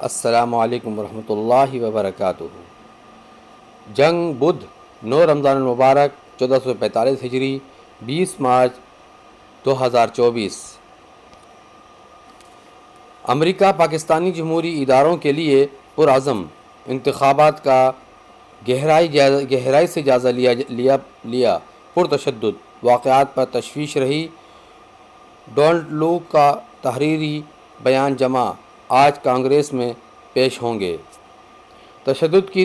السلام علیکم ورحمۃ اللہ وبرکاتہ۔ جنگ بدھ 9 رمضان المبارک 1445 ہجری 20 مارچ 2024۔ امریکہ پاکستانی جمہوری اداروں کے لیے پرعزم انتخابات کا گہرائی سے جائزہ لیا پرتشدد واقعات پر تشویش رہی۔ ڈونلڈ لو کا تحریری بیان جمع آج کانگریس میں پیش ہوں گے۔ تشدد کی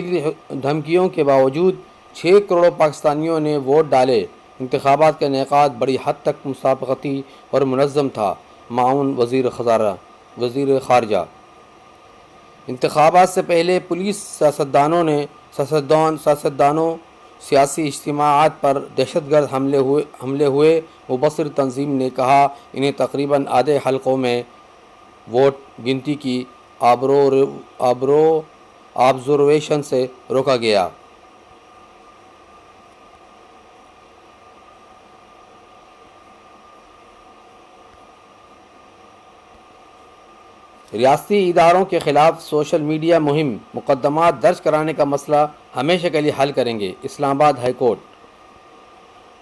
دھمکیوں کے باوجود 6 کروڑ پاکستانیوں نے ووٹ ڈالے۔ انتخابات کا انعقاد بڑی حد تک مسابقتی اور منظم تھا۔ معاون وزیر خارجہ۔ انتخابات سے پہلے پولیس سیاستدانوں سیاسی اجتماعات پر دہشت گرد حملے ہوئے۔ مبصر تنظیم نے کہا انہیں تقریباً آدھے حلقوں میں ووٹ گنتی کی آبزرویشن سے روکا گیا۔ ریاستی اداروں کے خلاف سوشل میڈیا مہم مقدمات درج کرانے کا مسئلہ ہمیشہ کے لیے حل کریں گے۔ اسلام آباد ہائی کورٹ۔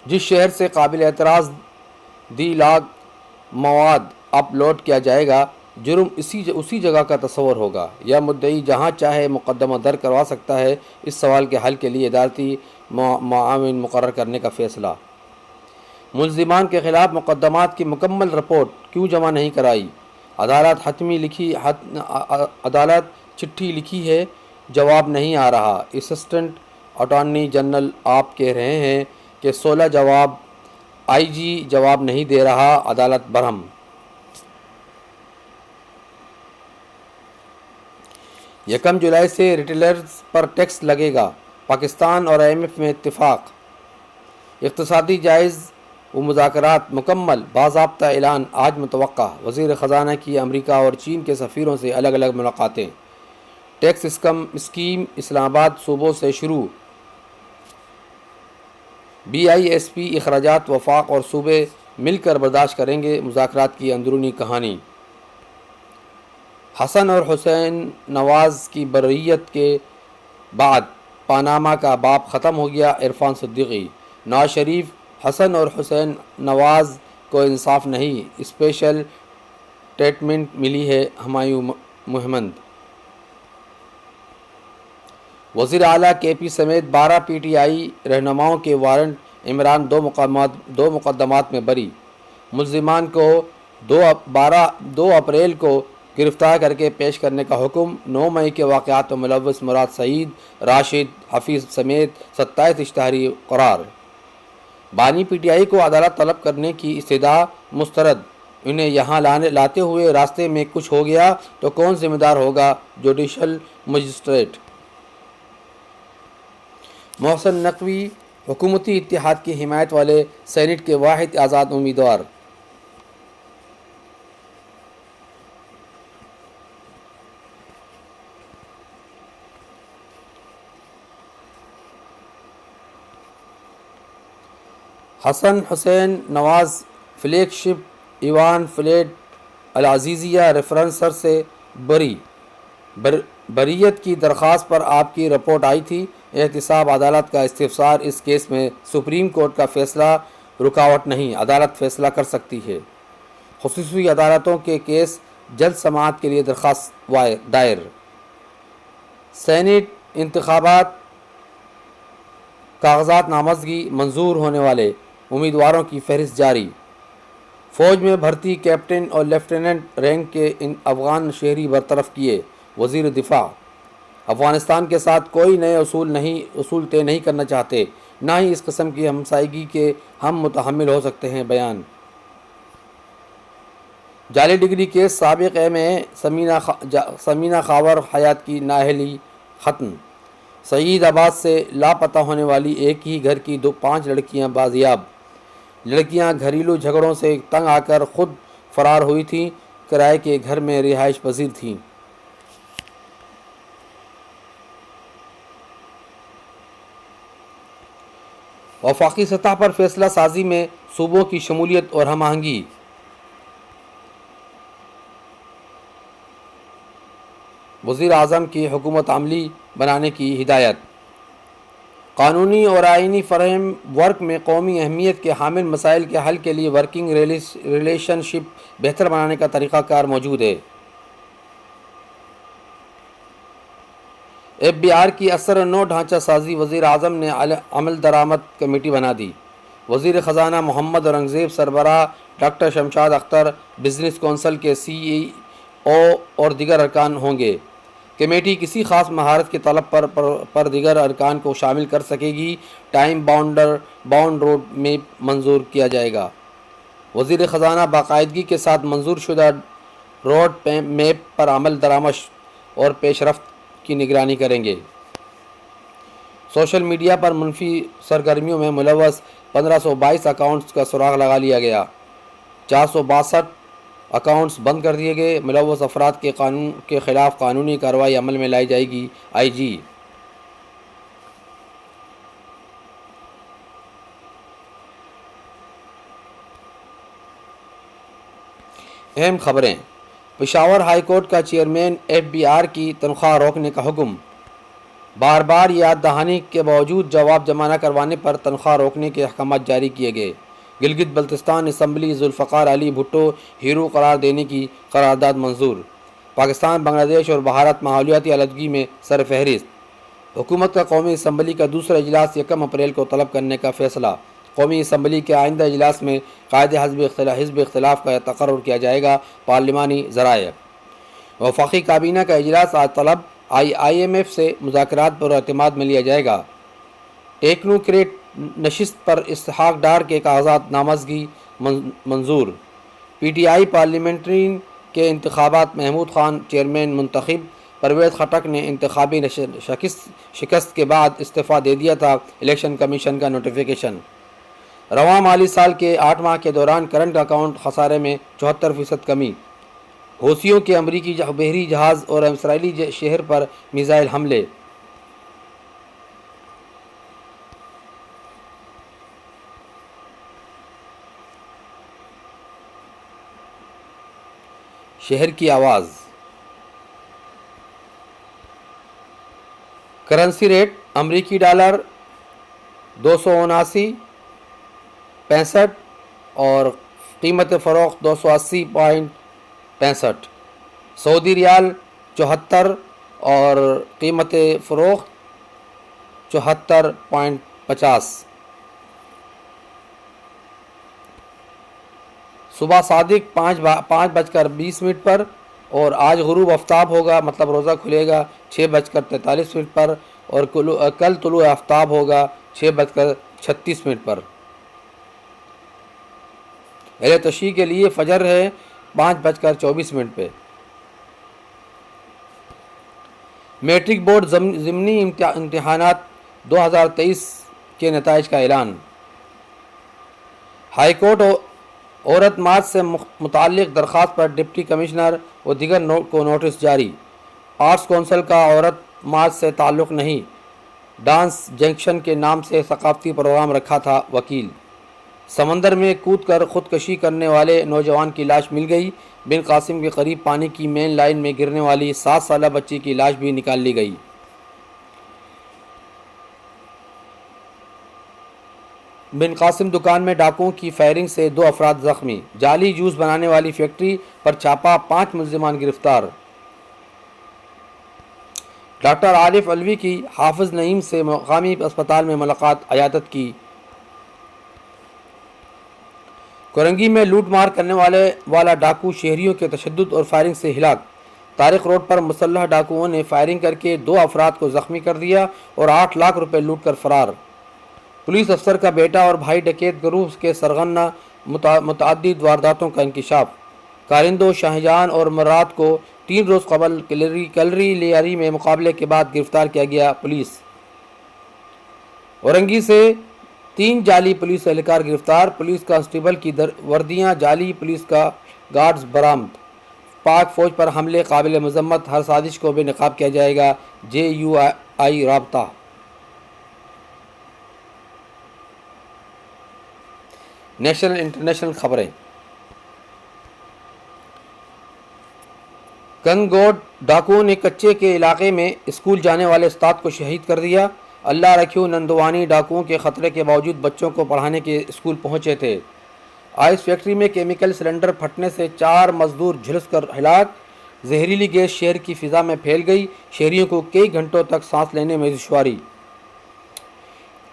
جس شہر سے قابل اعتراض لاگ مواد اپلوڈ کیا جائے گا، جرم اسی جگہ کا تصور ہوگا۔ یا مدعی جہاں چاہے مقدمہ درج کروا سکتا ہے۔ اس سوال کے حل کے لیے عدالتی معاون مقرر کرنے کا فیصلہ۔ ملزمان کے خلاف مقدمات کی مکمل رپورٹ کیوں جمع نہیں کرائی؟ عدالت چٹھی لکھی ہے، جواب نہیں آ رہا۔ اسسٹنٹ اٹارنی جنرل آپ کہہ رہے ہیں کہ 16 جواب آئی جی جواب نہیں دے رہا۔ عدالت برہم۔ یکم جولائی سے ریٹیلرز پر ٹیکس لگے گا۔ پاکستان اور IMF میں اتفاق۔ اقتصادی جائز و مذاکرات مکمل، باضابطہ اعلان آج متوقع۔ وزیر خزانہ کی امریکہ اور چین کے سفیروں سے الگ الگ ملاقاتیں۔ ٹیکس اسکیم اسلام آباد صوبوں سے شروع۔ BISP اخراجات وفاق اور صوبے مل کر برداشت کریں گے۔ مذاکرات کی اندرونی کہانی۔ حسن اور حسین نواز کی بریت کے بعد پاناما کا باب ختم ہو گیا۔ عرفان صدیقی۔ نواز شریف: حسن اور حسین نواز کو انصاف نہیں، اسپیشل ٹریٹمنٹ ملی ہے۔ ہمایوں محمد۔ وزیر اعلیٰ KP سمیت 12 PTI رہنماؤں کے وارنٹ۔ عمران 2 مقدمات میں بری۔ ملزمان کو 2 اپریل کو گرفتار کر کے پیش کرنے کا حکم۔ 9 مئی کے واقعات میں ملوث مراد سعید، راشد، حفیظ سمیت 27 اشتہاری قرار۔ بانی PTI کو عدالت طلب کرنے کی استدعا مسترد۔ انہیں یہاں لاتے ہوئے راستے میں کچھ ہو گیا تو کون ذمہ دار ہوگا؟ Judicial magistrate. محسن نقوی حکومتی اتحاد کی حمایت والے سینیٹ کے واحد آزاد امیدوار۔ حسن حسین نواز فلیگ شپ ایوان فلیٹ العزیزیہ ریفرنسر سے بریت کی درخواست پر آپ کی رپورٹ آئی تھی۔ احتساب عدالت کا استفسار۔ اس کیس میں سپریم کورٹ کا فیصلہ رکاوٹ نہیں، عدالت فیصلہ کر سکتی ہے۔ خصوصی عدالتوں کے کیس جلد سماعت کے لیے درخواست دائر۔ سینیٹ انتخابات کاغذات نامزدگی منظور ہونے والے امیدواروں کی فہرست جاری۔ فوج میں بھرتی کیپٹن اور لیفٹیننٹ رینک کے افغان شہری برطرف کیے۔ وزیر دفاع: افغانستان کے ساتھ کوئی نئے اصول طے نہیں کرنا چاہتے، نہ ہی اس قسم کی ہمسائیگی کے ہم متحمل ہو سکتے ہیں۔ بیان۔ جعلی ڈگری کیس سابق MA سمینہ خاور حیات کی نااہلی ختم۔ سعید آباد سے لاپتہ ہونے والی ایک ہی گھر کی 5 لڑکیاں بازیاب۔ لڑکیاں گھریلو جھگڑوں سے تنگ آ کر خود فرار ہوئی تھیں، کرائے کے گھر میں رہائش پذیر تھیں۔ وفاقی سطح پر فیصلہ سازی میں صوبوں کی شمولیت اور ہم آہنگی۔ وزیر اعظم کی حکومت عملی بنانے کی ہدایت۔ قانونی اور آئینی فریم ورک میں قومی اہمیت کے حامل مسائل کے حل کے لیے ورکنگ ریلیشن شپ بہتر بنانے کا طریقہ کار موجود ہے۔ ایف بی آر کی اثر نو ڈھانچہ سازی، وزیر اعظم نے عمل درآمد کمیٹی بنا دی۔ وزیر خزانہ محمد اورنگزیب سربراہ doctor Shamshad Akhtar business council کے سی ای او اور دیگر ارکان ہوں گے۔ کمیٹی کسی خاص مہارت کے طلب پر دیگر ارکان کو شامل کر سکے گی۔ ٹائم باؤنڈ روڈ میپ منظور کیا جائے گا۔ وزیر خزانہ باقاعدگی کے ساتھ منظور شدہ روڈ میپ پر عمل درآمد اور پیش رفت کی نگرانی کریں گے۔ سوشل میڈیا پر منفی سرگرمیوں میں ملوث 1522 اکاؤنٹس کا سراغ لگا لیا گیا۔ 462 اکاؤنٹس بند کر دیے گئے۔ ملوث افراد کے خلاف قانونی کارروائی عمل میں لائی جائے گی۔ آئی جی۔ اہم خبریں۔ پشاور ہائی کورٹ کا چیئرمین ایف بی آر کی تنخواہ روکنے کا حکم۔ بار بار یاد دہانی کے باوجود جواب جمع نہ کروانے پر تنخواہ روکنے کے احکامات جاری کیے گئے۔ گلگت بلتستان اسمبلی ذوالفقار علی بھٹو ہیرو قرار دینے کی قرارداد منظور۔ پاکستان، بنگلہ دیش اور بھارت ماحولیاتی آلودگی میں سر فہرست۔ حکومت کا قومی اسمبلی کا دوسرا اجلاس 1 اپریل کو طلب کرنے کا فیصلہ۔ قومی اسمبلی کے آئندہ اجلاس میں قائد حزب اختلاف کا تقرر کیا جائے گا۔ پارلیمانی ذرائع۔ وفاقی کابینہ کا اجلاس آج طلب۔ آئی ایم ایف سے مذاکرات پر اعتماد میں لیا جائے گا۔ ٹیکنوکریٹ نشست پر اسحاق ڈار کے کاغذات نامزدگی منظور۔ پی ٹی آئی پارلیمنٹرین کے انتخابات، محمود خان چیئرمین منتخب۔ پرویز خٹک نے انتخابی شکست کے بعد استعفیٰ دے دیا تھا۔ الیکشن کمیشن کا نوٹیفیکیشن۔ رواں مالی سال کے 8 ماہ کے دوران کرنٹ اکاؤنٹ خسارے میں 74% کمی۔ حوثیوں کے امریکی بحری جہاز اور اسرائیلی شہر پر میزائل حملے۔ شہر کی آواز۔ کرنسی ریٹ: امریکی ڈالر 279.65 اور قیمت فروخت 280.65۔ سعودی ریال 74 اور قیمت فروخت 74.50۔ صبح صادق 5:20 پر، اور آج غروب آفتاب ہوگا، مطلب روزہ کھلے گا 6:43 پر، اور کل طلوع آفتاب ہوگا 6:36 پر۔ اہل تشیع کے لیے فجر ہے 5:24 پہ۔ میٹرک بورڈ ضمنی امتحانات 2023 کے نتائج کا اعلان۔ ہائی کورٹ عورت مارچ سے متعلق درخواست پر ڈپٹی کمشنر و دیگر کو نوٹس جاری۔ آرٹس کونسل کا عورت مارچ سے تعلق نہیں، ڈانس جنکشن کے نام سے ثقافتی پروگرام رکھا تھا۔ وکیل۔ سمندر میں کود کر خودکشی کرنے والے نوجوان کی لاش مل گئی۔ بن قاسم کے قریب پانی کی مین لائن میں گرنے والی 7 سالہ بچی کی لاش بھی نکال لی گئی۔ بن قاسم دکان میں ڈاکوؤں کی فائرنگ سے 2 افراد زخمی۔ جعلی جوس بنانے والی فیکٹری پر چھاپا، 5 ملزمان گرفتار۔ ڈاکٹر عارف علوی کی حافظ نعیم سے مقامی اسپتال میں ملاقات، عیادت کی۔ کورنگی میں لوٹ مار کرنے والا ڈاکو شہریوں کے تشدد اور فائرنگ سے ہلاک۔ طارق روڈ پر مسلح ڈاکوؤں نے فائرنگ کر کے 2 افراد کو زخمی کر دیا اور 8 لاکھ روپے لوٹ کر فرار۔ پولیس افسر کا بیٹا اور بھائی ڈکیت گروہ کے سرغنہ، متعدد وارداتوں کا انکشاف۔ کارندوں شاہجہان اور مراد کو 3 روز قبل کیلری لیاری میں مقابلے کے بعد گرفتار کیا گیا۔ پولیس۔ اورنگی سے 3 جعلی پولیس اہلکار گرفتار۔ پولیس کانسٹیبل کی وردیاں جعلی پولیس کا گارڈز برآمد۔ پاک فوج پر حملے قابل مذمت، ہر سازش کو بے نقاب کیا جائے گا۔ JUI رابطہ۔ نیشنل انٹرنیشنل خبریں۔ کنگوٹ ڈاکوؤں نے کچے کے علاقے میں اسکول جانے والے استاد کو شہید کر دیا۔ اللہ رکھیو نندوانی ڈاکوؤں کے خطرے کے باوجود بچوں کو پڑھانے کے اسکول پہنچے تھے۔ آئس فیکٹری میں کیمیکل سلنڈر پھٹنے سے 4 مزدور جھلس کر ہلاک۔ زہریلی گیس شہر کی فضا میں پھیل گئی، شہریوں کو کئی گھنٹوں تک سانس لینے میں دشواری۔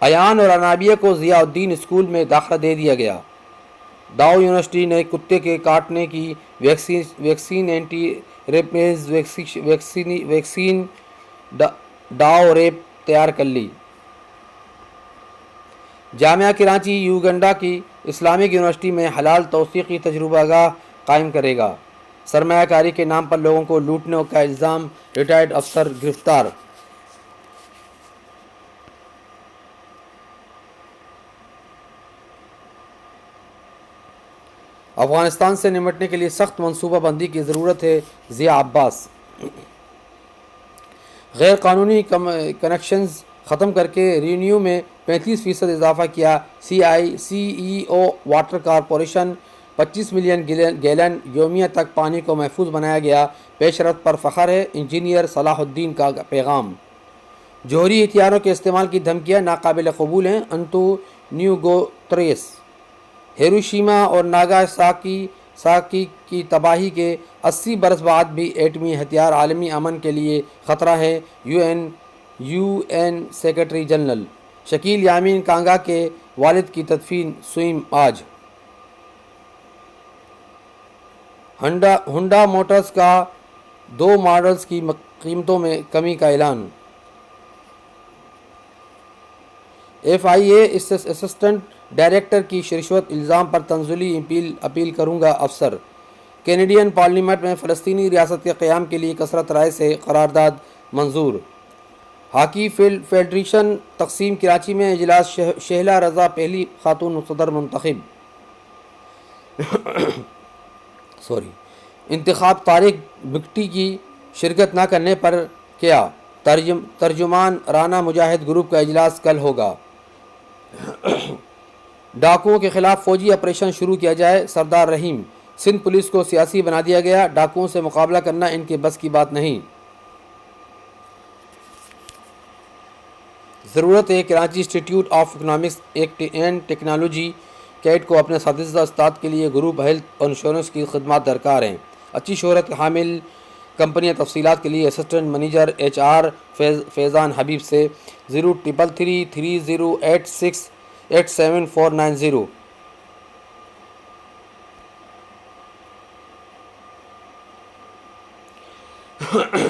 ایان اور انابیہ کو ضیاء الدین اسکول میں داخلہ دے دیا گیا۔ ڈاؤ یونیورسٹی نے کتے کے کاٹنے کی vaccine anti rabies vaccine Dow ریپ تیار کر لی۔ جامعہ کراچی یوگنڈا کی اسلامک یونیورسٹی میں حلال توثیقی تجربہ گاہ قائم کرے گا۔ سرمایہ کاری کے نام پر لوگوں کو لوٹنے کا الزام، ریٹائرڈ افسر گرفتار۔ افغانستان سے نمٹنے کے لیے سخت منصوبہ بندی کی ضرورت ہے، ضیاء عباس۔ غیر قانونی کنکشنز ختم کر کے ریونیو میں 35% اضافہ کیا۔ سی ای او واٹر کارپوریشن 25 ملین گیلن یومیہ تک پانی کو محفوظ بنایا گیا، پیش رفت پر فخر ہے، انجینئر صلاح الدین کا پیغام۔ جوہری ہتھیاروں کے استعمال کی دھمکیاں ناقابل قبول ہیں، انٹونیو گوتریس۔ ہیروشیما اور ناگاساکی کی تباہی کے 80 برس بعد بھی ایٹمی ہتھیار عالمی امن کے لیے خطرہ ہے، you N secretary general. Shakeel Yamin کانگا کے والد کی تدفین سوئم آج۔ ہونڈا موٹرز کا 2 ماڈلز کی قیمتوں میں کمی کا اعلان۔ ایف آئی اے اسسٹنٹ ڈائریکٹر کی رشوت الزام پر تنزلی اپیل کروں گا افسر۔ کینیڈین پارلیمنٹ میں فلسطینی ریاست کے قیام کے لیے کثرت رائے سے قرارداد منظور۔ ہاکی فیڈریشن تقسیم کراچی میں اجلاس، شہلا رضا پہلی خاتون صدر منتخب۔ انتخاب طارق بگٹی کی شرکت نہ کرنے پر کیا؟ ترجمان رانا مجاہد گروپ کا اجلاس کل ہوگا۔ ڈاکوؤں کے خلاف فوجی آپریشن شروع کیا جائے، سردار رحیم۔ سندھ پولیس کو سیاسی بنا دیا گیا، ڈاکوؤں سے مقابلہ کرنا ان کے بس کی بات نہیں۔ ضرورت ہے Karachi institute of economics and technology کیٹ کو اپنے اساتذہ استاد کے لیے گروپ ہیلتھ اور انشورنس کی خدمات درکار ہیں۔ اچھی شہرت کے حامل کمپنیاں تفصیلات کے لیے اسسٹنٹ منیجر ایچ آر فیضان حبیب سے 0333087490۔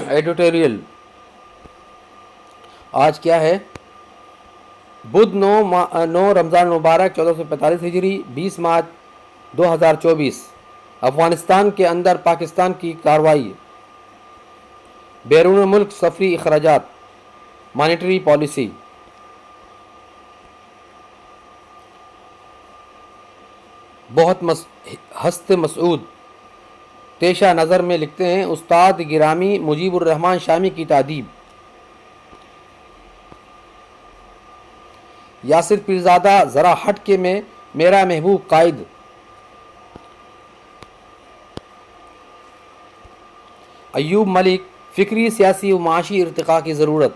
ایڈیٹوریل آج کیا ہے؟ بدھ 9 رمضان مبارک 1445 ہجری 20 مارچ 2024۔ افغانستان کے اندر پاکستان کی کارروائی، بیرون ملک سفری اخراجات، مانیٹری پالیسی۔ بہت ہست مسعود تیشہ نظر میں لکھتے ہیں، استاد گرامی مجیب الرحمن شامی کی تادیب۔ یاسر پیرزادہ ذرا ہٹ کے میں میرا محبوب قائد۔ ایوب ملک فکری، سیاسی و معاشی ارتقاء کی ضرورت۔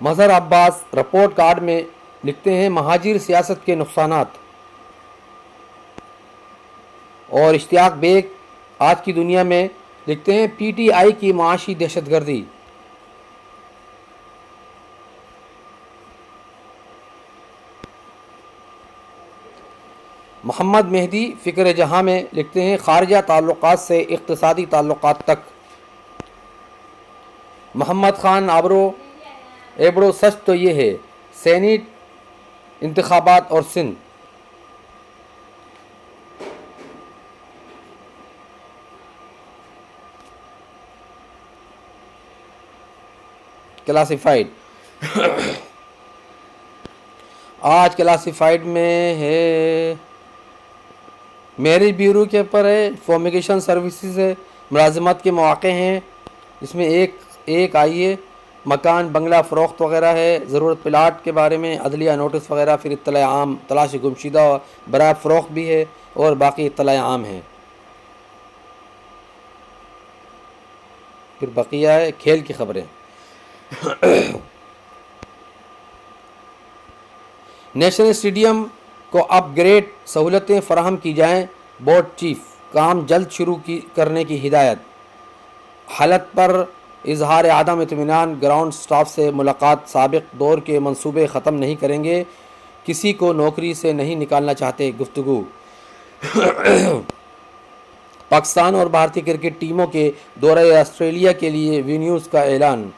مظہر عباس رپورٹ کارڈ میں لکھتے ہیں، مہاجر سیاست کے نقصانات۔ اور اشتیاق بیگ آج کی دنیا میں لکھتے ہیں، پی ٹی آئی کی معاشی دہشت گردی۔ محمد مہدی فکر جہاں میں لکھتے ہیں، خارجہ تعلقات سے اقتصادی تعلقات تک۔ محمد خان ایبڑو سچ تو یہ ہے، سینیٹ انتخابات اور سندھ۔ کلاسیفائڈ آج کلاسیفائڈ میں ہے، میرج بیورو کے اوپر ہے، فومیگیشن سروسز ہے، ملازمت کے مواقع ہیں، اس میں ایک آئیے مکان بنگلہ فروخت وغیرہ ہے، ضرورت پلاٹ کے بارے میں عدلیہ نوٹس وغیرہ، پھر اطلاع عام تلاش گمشدہ برائے فروخت بھی ہے، اور باقی اطلاع عام ہے. پھر بقیہ ہے کھیل کی خبریں. نیشنل اسٹیڈیم کو اپ گریڈ سہولتیں فراہم کی جائیں، بورڈ چیف. کام جلد شروع کرنے کی ہدایت. حالت پر اظہار عدم اطمینان. گراؤنڈ سٹاف سے ملاقات. سابق دور کے منصوبے ختم نہیں کریں گے، کسی کو نوکری سے نہیں نکالنا چاہتے. گفتگو. پاکستان اور بھارتی کرکٹ ٹیموں کے دورہ آسٹریلیا کے لیے وینیوز کا اعلان.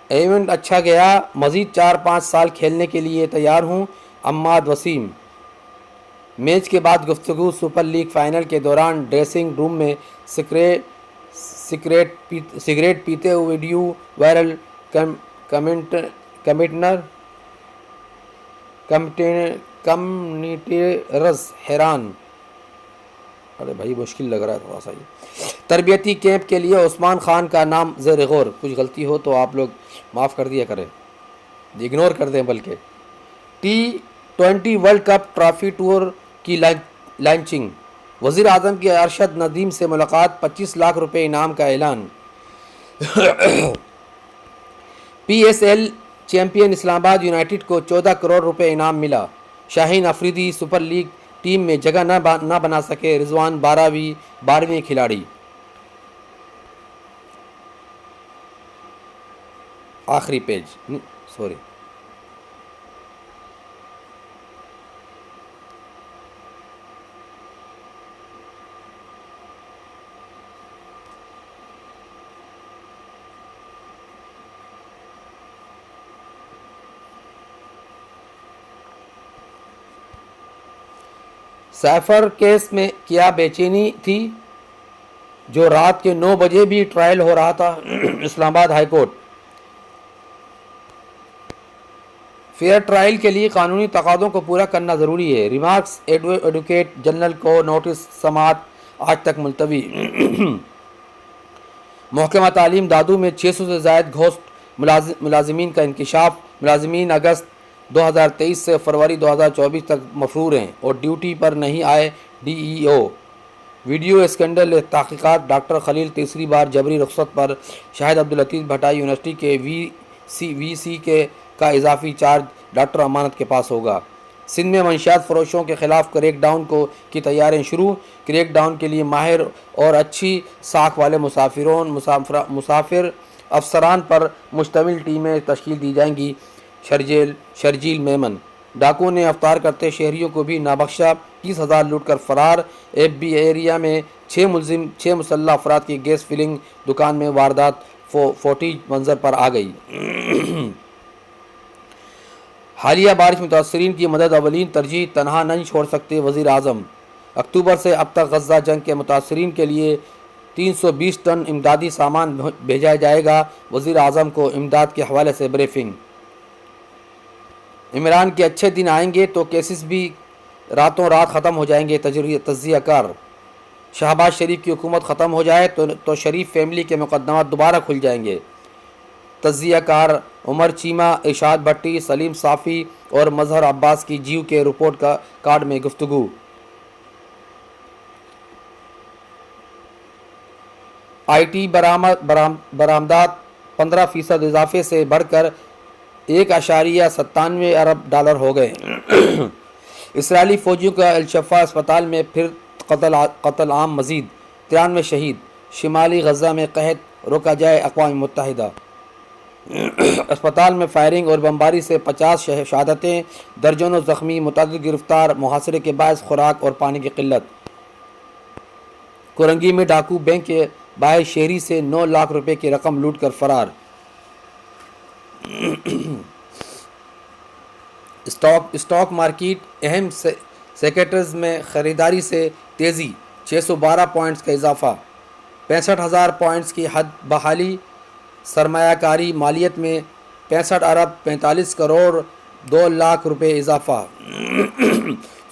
ایونٹ اچھا گیا، مزید 4-5 سال کھیلنے کے لیے تیار ہوں. عماد وسیم. میچ کے بعد گفتگو. سپر لیگ فائنل کے دوران ڈریسنگ روم میں سگریٹ پیتے ہوئے ویڈیو وائرل. کمنیٹرز حیران. ارے بھائی مشکل لگ رہا ہے تھوڑا سا یہ. تربیتی کیمپ کے لیے عثمان خان کا نام زیر غور. کچھ غلطی ہو تو آپ لوگ معاف کر دیا کریں، اگنور کر دیں. بلکہ T20 world cup trophy tour کی لانچنگ. وزیر اعظم کی ارشد ندیم سے ملاقات. 25 لاکھ روپے انعام کا اعلان. PSL چیمپئن اسلام آباد یونائیٹڈ کو 14 کروڑ روپے انعام ملا. شاہین افریدی سپر لیگ ٹیم میں جگہ نہ بنا سکے. رضوان 12ویں کھلاڑی. آخری پیج سوری. سیفر کیس میں کیا بے چینی تھی جو رات کے 9 بجے بھی ٹرائل ہو رہا تھا. اسلام آباد ہائی کورٹ. فیئر ٹرائل کے لیے قانونی تقاضوں کو پورا کرنا ضروری ہے. ریمارکس. ایڈوکیٹ جنرل کو نوٹس سماعت آج تک ملتوی. محکمہ تعلیم دادو میں 600 سے زائد گھوسٹ ملازمین کا انکشاف. ملازمین اگست 2023 سے فروری 2024 تک مفرور ہیں اور ڈیوٹی پر نہیں آئے. DEO. ویڈیو اسکینڈل تحقیقات. ڈاکٹر خلیل تیسری بار جبری رخصت پر. شاہد عبداللطیف بھٹائی. یونیورسٹی کے VC کا اضافی چارج ڈاکٹر امانت کے پاس ہوگا. سندھ میں منشیات فروشوں کے خلاف کریک ڈاؤن کی تیاریاں شروع. کریک ڈاؤن کے لیے ماہر اور اچھی ساکھ والے مسافر افسران پر مشتمل ٹیمیں تشکیل دی جائیں گی. شرجیل میمن. ڈاکو نے افطار کرتے شہریوں کو بھی نہ بخشا. 30,000 لوٹ کر فرار. FB ایریا میں 6 مسلح افراد کی گیس فلنگ دکان میں واردات فوٹیج منظر پر آ گئی. حالیہ بارش متاثرین کی مدد اولین ترجیح. تنہا نہیں چھوڑ سکتے وزیر اعظم. اکتوبر سے اب تک غزہ جنگ کے متاثرین کے لیے 320 ٹن امدادی سامان بھیجا جائے گا. وزیر اعظم کو امداد کے حوالے سے بریفنگ. عمران کے اچھے دن آئیں گے تو کیسز بھی راتوں رات ختم ہو جائیں گے. تجزیہ کار. شہباز شریف کی حکومت ختم ہو جائے تو شریف فیملی کے مقدمات دوبارہ کھل جائیں گے. تجزیہ کار عمر چیمہ، ارشاد بھٹی، سلیم صافی اور مظہر عباس کی جیو کے رپورٹ کارڈ میں گفتگو. IT برآمدات 15% اضافے سے بڑھ کر 1.97 ارب ڈالر ہو گئے. اسرائیلی فوجیوں کا الشفا اسپتال میں پھر قتل عام. مزید 93 شہید. شمالی غزہ میں قحط روکا جائے. اقوام متحدہ. اسپتال میں فائرنگ اور بمباری سے 50 شہادتیں، درجنوں زخمی، متعدد گرفتار. محاصرے کے باعث خوراک اور پانی کی قلت. کورنگی میں ڈاکو بینک کے باہر شہری سے 9 لاکھ روپے کی رقم لوٹ کر فرار. Stock market. اہم سیکٹرز میں خریداری سے تیزی. 612 پوائنٹس کا اضافہ. 65,000 پوائنٹس کی حد بحالی. سرمایہ کاری مالیت میں 65 ارب 45 کروڑ 2 لاکھ روپے اضافہ.